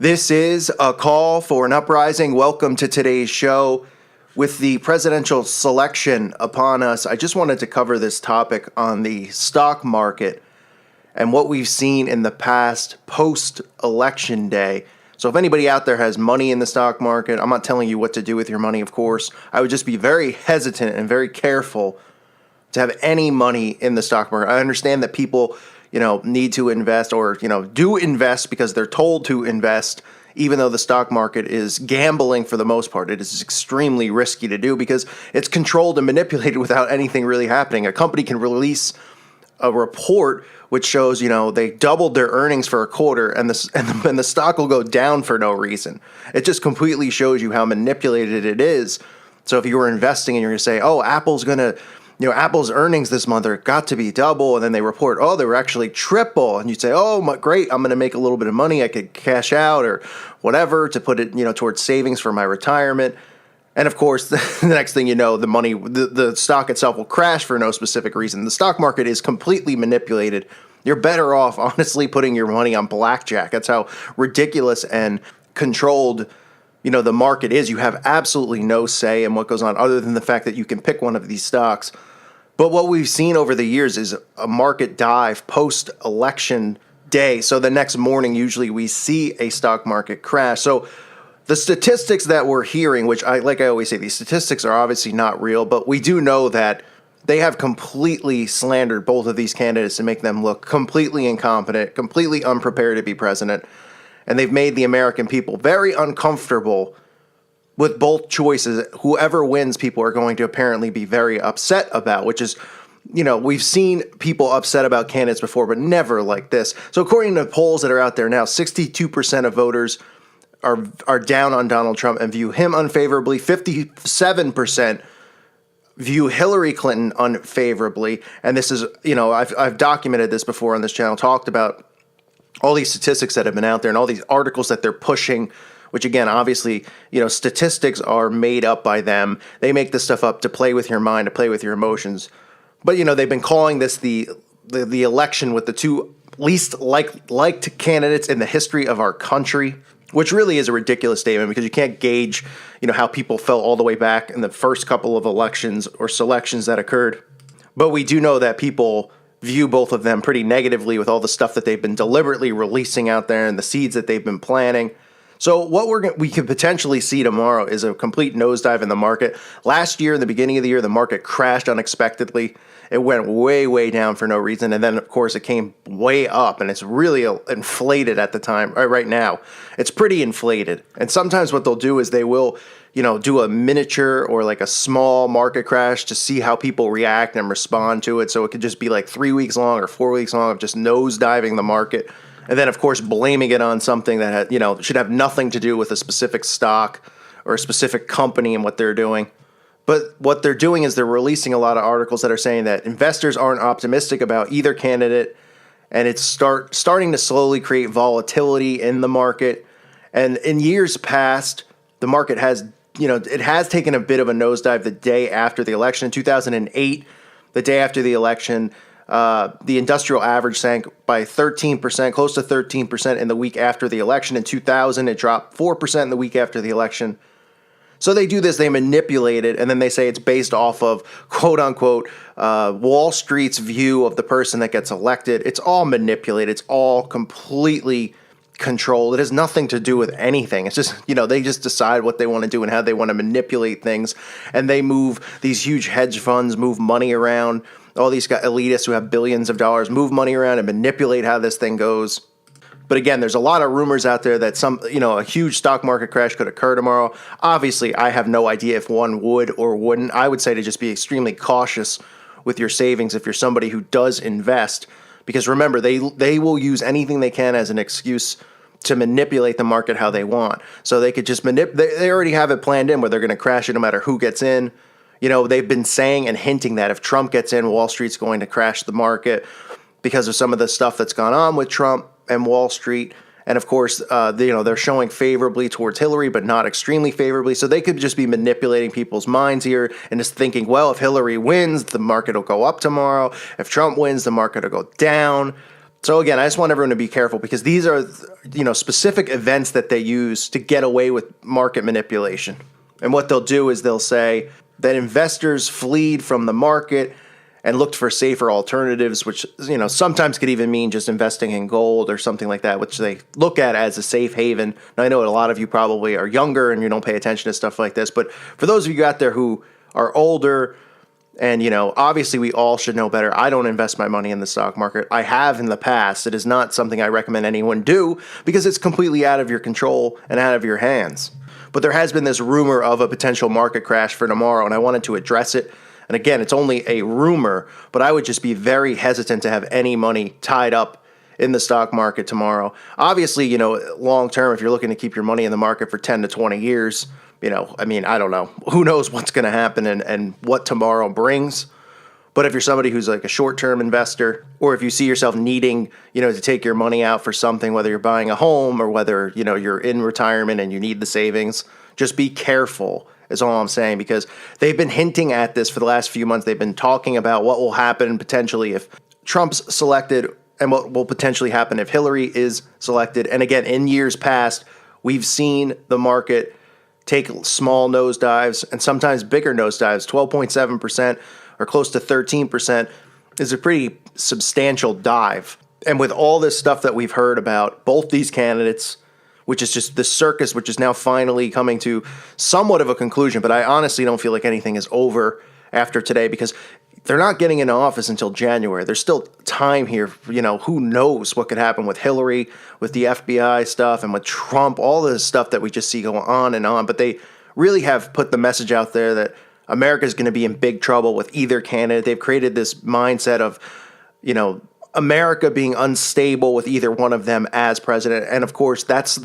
This is a call for an uprising. Welcome to today's show. With the presidential selection upon us, I just wanted to cover this topic on the stock market and what we've seen in the past post-election day. So if anybody out there has money in the stock market, I'm not telling you what to do with your money, of course. I would just be very hesitant and very careful to have any money in the stock market. I understand that people need to invest or, do invest because they're told to invest, even though the stock market is gambling for the most part. It is extremely risky to do because it's controlled and manipulated without anything really happening. A company can release a report which shows, they doubled their earnings for a quarter and the stock will go down for no reason. It just completely shows you how manipulated it is. So if you were investing and you're going to say, oh, Apple's earnings this month are got to be double, and then they report, oh, they were actually triple, and you'd say, oh, great, I'm going to make a little bit of money, I could cash out or whatever to put it, towards savings for my retirement. And of course, the next thing you know, the stock itself will crash for no specific reason. The stock market is completely manipulated. You're better off, honestly, putting your money on blackjack. That's how ridiculous and controlled the market is. You have absolutely no say in what goes on other than the fact that you can pick one of these stocks. But what we've seen over the years is a market dive post-election day. So the next morning, usually we see a stock market crash. So the statistics that we're hearing, which I always say, these statistics are obviously not real, but we do know that they have completely slandered both of these candidates to make them look completely incompetent, completely unprepared to be president. And they've made the American people very uncomfortable with both choices. Whoever wins, people are going to apparently be very upset about, which is, we've seen people upset about candidates before, but never like this. So according to polls that are out there now, 62% of voters are down on Donald Trump and view him unfavorably. 57% view Hillary Clinton unfavorably. And this is, I've documented this before on this channel, talked about all these statistics that have been out there and all these articles that they're pushing, which again, obviously, statistics are made up by them. They make this stuff up to play with your mind, to play with your emotions. But, they've been calling this the election with the two least liked candidates in the history of our country, which really is a ridiculous statement because you can't gauge, how people felt all the way back in the first couple of elections or selections that occurred. But we do know that people view both of them pretty negatively with all the stuff that they've been deliberately releasing out there and the seeds that they've been planting. So what we could potentially see tomorrow is a complete nosedive in the market. Last year, in the beginning of the year, the market crashed unexpectedly. It went way, way down for no reason. And then, of course, it came way up, and it's really inflated at the time. Right now, it's pretty inflated. And sometimes what they'll do is they will do a miniature or like a small market crash to see how people react and respond to it. So it could just be like 3 weeks long or 4 weeks long of just nosediving the market. And then, of course, blaming it on something that should have nothing to do with a specific stock or a specific company and what they're doing. But what they're doing is they're releasing a lot of articles that are saying that investors aren't optimistic about either candidate, and it's starting to slowly create volatility in the market. And in years past, the market has it has taken a bit of a nosedive the day after the election. In 2008, the day after the election, the industrial average sank by 13%, close to 13% in the week after the election. In 2000, it dropped 4% in the week after the election. So they do this, they manipulate it, and then they say it's based off of, quote unquote, Wall Street's view of the person that gets elected. It's all manipulated. It's all completely controlled. It has nothing to do with anything. It's just, they just decide what they want to do and how they want to manipulate things. And they move these huge hedge funds, move money around. All these elitists who have billions of dollars move money around and manipulate how this thing goes. But again, there's a lot of rumors out there that a huge stock market crash could occur tomorrow. Obviously, I have no idea if one would or wouldn't. I would say to just be extremely cautious with your savings if you're somebody who does invest. Because remember, they will use anything they can as an excuse to manipulate the market how they want. So they could just they already have it planned in where they're going to crash it no matter who gets in. They've been saying and hinting that if Trump gets in, Wall Street's going to crash the market because of some of the stuff that's gone on with Trump and Wall Street. And of course, they're showing favorably towards Hillary, but not extremely favorably. So they could just be manipulating people's minds here and just thinking, well, if Hillary wins, the market will go up tomorrow. If Trump wins, the market will go down. So again, I just want everyone to be careful because these are, specific events that they use to get away with market manipulation. And what they'll do is they'll say that investors fled from the market and looked for safer alternatives, which, sometimes could even mean just investing in gold or something like that, which they look at as a safe haven. Now, I know a lot of you probably are younger and you don't pay attention to stuff like this, but for those of you out there who are older, and, obviously we all should know better. I don't invest my money in the stock market. I have in the past. It is not something I recommend anyone do because it's completely out of your control and out of your hands. But there has been this rumor of a potential market crash for tomorrow, and I wanted to address it. And again, it's only a rumor, but I would just be very hesitant to have any money tied up in the stock market tomorrow. Obviously, long term, if you're looking to keep your money in the market for 10 to 20 years, I don't know. Who knows what's going to happen and what tomorrow brings. But if you're somebody who's like a short-term investor, or if you see yourself needing, to take your money out for something, whether you're buying a home or whether, you're in retirement and you need the savings, just be careful is all I'm saying, because they've been hinting at this for the last few months. They've been talking about what will happen potentially if Trump's selected and what will potentially happen if Hillary is selected. And again, in years past, we've seen the market take small nosedives and sometimes bigger nosedives. 12.7% or close to 13% is a pretty substantial dive. And with all this stuff that we've heard about both these candidates, which is just the circus, which is now finally coming to somewhat of a conclusion, but I honestly don't feel like anything is over after today because they're not getting into office until January. There's still time here. Who knows what could happen with Hillary, with the FBI stuff, and with Trump, all this stuff that we just see going on and on. But they really have put the message out there that America is going to be in big trouble with either candidate. They've created this mindset of, America being unstable with either one of them as president. And of course, those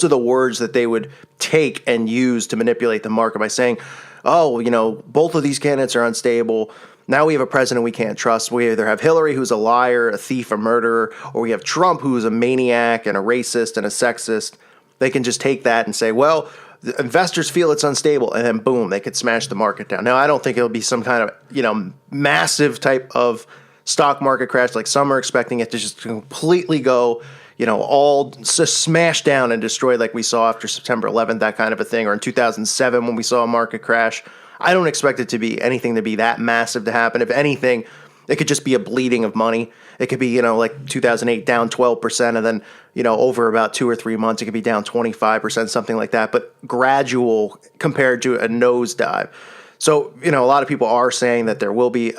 are the words that they would take and use to manipulate the market by saying, both of these candidates are unstable. Now we have a president we can't trust. We either have Hillary, who's a liar, a thief, a murderer, or we have Trump, who's a maniac and a racist and a sexist. They can just take that and say, well, the investors feel it's unstable, and then boom, they could smash the market down. Now, I don't think it'll be some kind of, massive type of stock market crash like some are expecting it to just completely go, all just smash down and destroy like we saw after September 11th, that kind of a thing, or in 2007 when we saw a market crash. I don't expect it to be anything to be that massive to happen. If anything, it could just be a bleeding of money. It could be, like 2008 down 12%, and then, over about 2 or 3 months, it could be down 25%, something like that, but gradual compared to a nosedive. So, a lot of people are saying that there will be,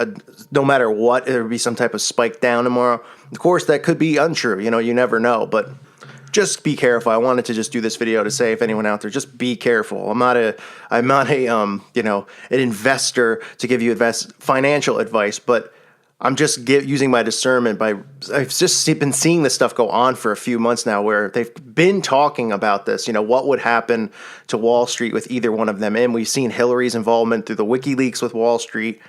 no matter what, there will be some type of spike down tomorrow. Of course, that could be untrue. You never know, but just be careful. I wanted to just do this video to say, if anyone out there, just be careful. I'm not an investor to give you financial advice, but I'm just using my discernment I've just been seeing this stuff go on for a few months now where they've been talking about this, what would happen to Wall Street with either one of them. And we've seen Hillary's involvement through the WikiLeaks with Wall Street,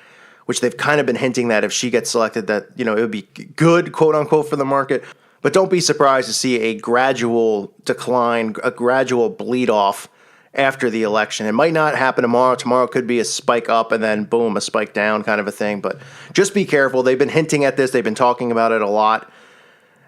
which they've kind of been hinting that if she gets selected that, it would be good, quote unquote, for the market. But don't be surprised to see a gradual decline, a gradual bleed off after the election. It might not happen tomorrow. Tomorrow could be a spike up and then boom, a spike down kind of a thing. But just be careful. They've been hinting at this. They've been talking about it a lot.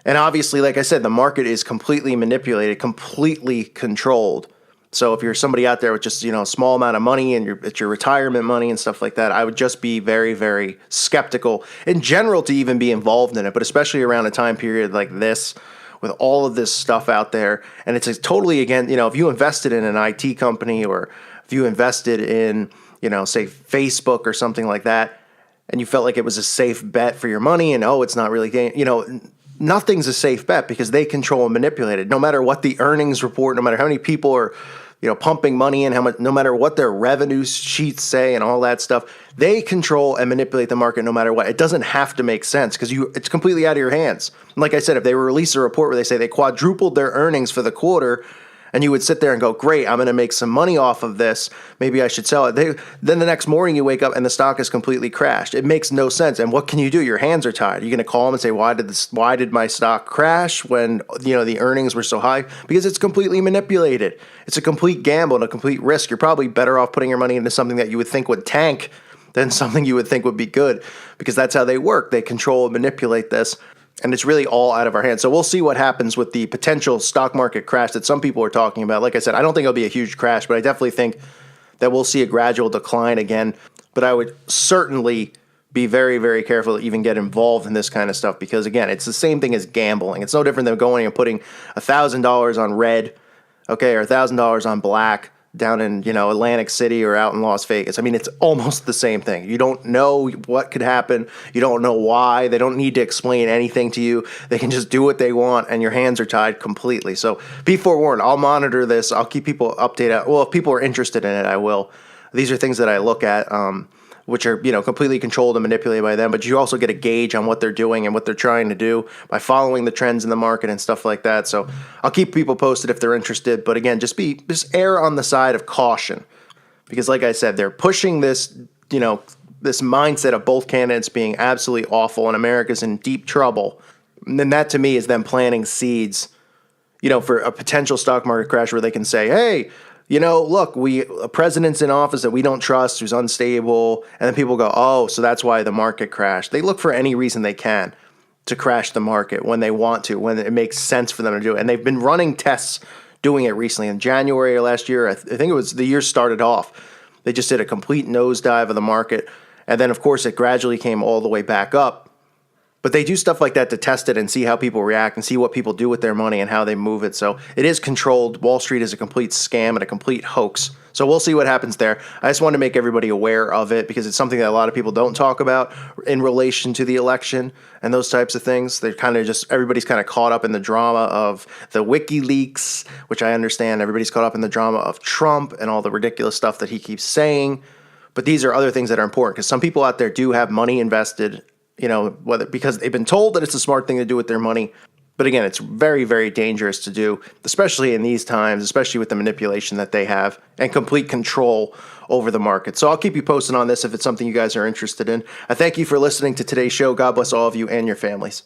And obviously, like I said, the market is completely manipulated, completely controlled. So if you're somebody out there with just, a small amount of money and it's your retirement money and stuff like that, I would just be very, very skeptical in general to even be involved in it, but especially around a time period like this with all of this stuff out there. And it's totally, again, if you invested in an IT company or if you invested in, say Facebook or something like that, and you felt like it was a safe bet for your money and, it's not really, nothing's a safe bet because they control and manipulate it. No matter what the earnings report, no matter how many people are, pumping money in, how much, no matter what their revenue sheets say and all that stuff, they control and manipulate the market no matter what. It doesn't have to make sense because it's completely out of your hands. And like I said, if they release a report where they say they quadrupled their earnings for the quarter, and you would sit there and go, great, I'm going to make some money off of this. Maybe I should sell it. Then the next morning you wake up and the stock is completely crashed. It makes no sense. And what can you do? Your hands are tied. You're going to call them and say, why did my stock crash when the earnings were so high? Because it's completely manipulated. It's a complete gamble and a complete risk. You're probably better off putting your money into something that you would think would tank than something you would think would be good, because that's how they work. They control and manipulate this. And it's really all out of our hands. So we'll see what happens with the potential stock market crash that some people are talking about. Like I said, I don't think it'll be a huge crash, but I definitely think that we'll see a gradual decline again. But I would certainly be very, very careful to even get involved in this kind of stuff because, again, it's the same thing as gambling. It's no different than going and putting $1,000 on red, okay, or $1,000 on black down in, Atlantic City or out in Las Vegas. I mean, it's almost the same thing. You don't know what could happen. You don't know why. They don't need to explain anything to you. They can just do what they want, and your hands are tied completely. So be forewarned. I'll monitor this. I'll keep people updated. Well, if people are interested in it, I will. These are things that I look at, which are, completely controlled and manipulated by them. But you also get a gauge on what they're doing and what they're trying to do by following the trends in the market and stuff like that. So I'll keep people posted if they're interested. But again, just err on the side of caution, because like I said, they're pushing this, this mindset of both candidates being absolutely awful and America's in deep trouble. And then that to me is them planting seeds, for a potential stock market crash where they can say, hey, look, a president's in office that we don't trust, who's unstable, and then people go, oh, so that's why the market crashed. They look for any reason they can to crash the market when they want to, when it makes sense for them to do it. And they've been running tests doing it recently. In January of last year, I think it was the year started off, they just did a complete nosedive of the market. And then, of course, it gradually came all the way back up. But they do stuff like that to test it and see how people react and see what people do with their money and how they move it. So it is controlled. Wall Street is a complete scam and a complete hoax. So we'll see what happens there. I just want to make everybody aware of it because it's something that a lot of people don't talk about in relation to the election and those types of things. They're kind of everybody's kind of caught up in the drama of the WikiLeaks, which I understand. Everybody's caught up in the drama of Trump and all the ridiculous stuff that he keeps saying. But these are other things that are important because some people out there do have money invested, whether because they've been told that it's a smart thing to do with their money. But again, it's very, very dangerous to do, especially in these times, especially with the manipulation that they have and complete control over the market. So I'll keep you posted on this if it's something you guys are interested in. I thank you for listening to today's show. God bless all of you and your families.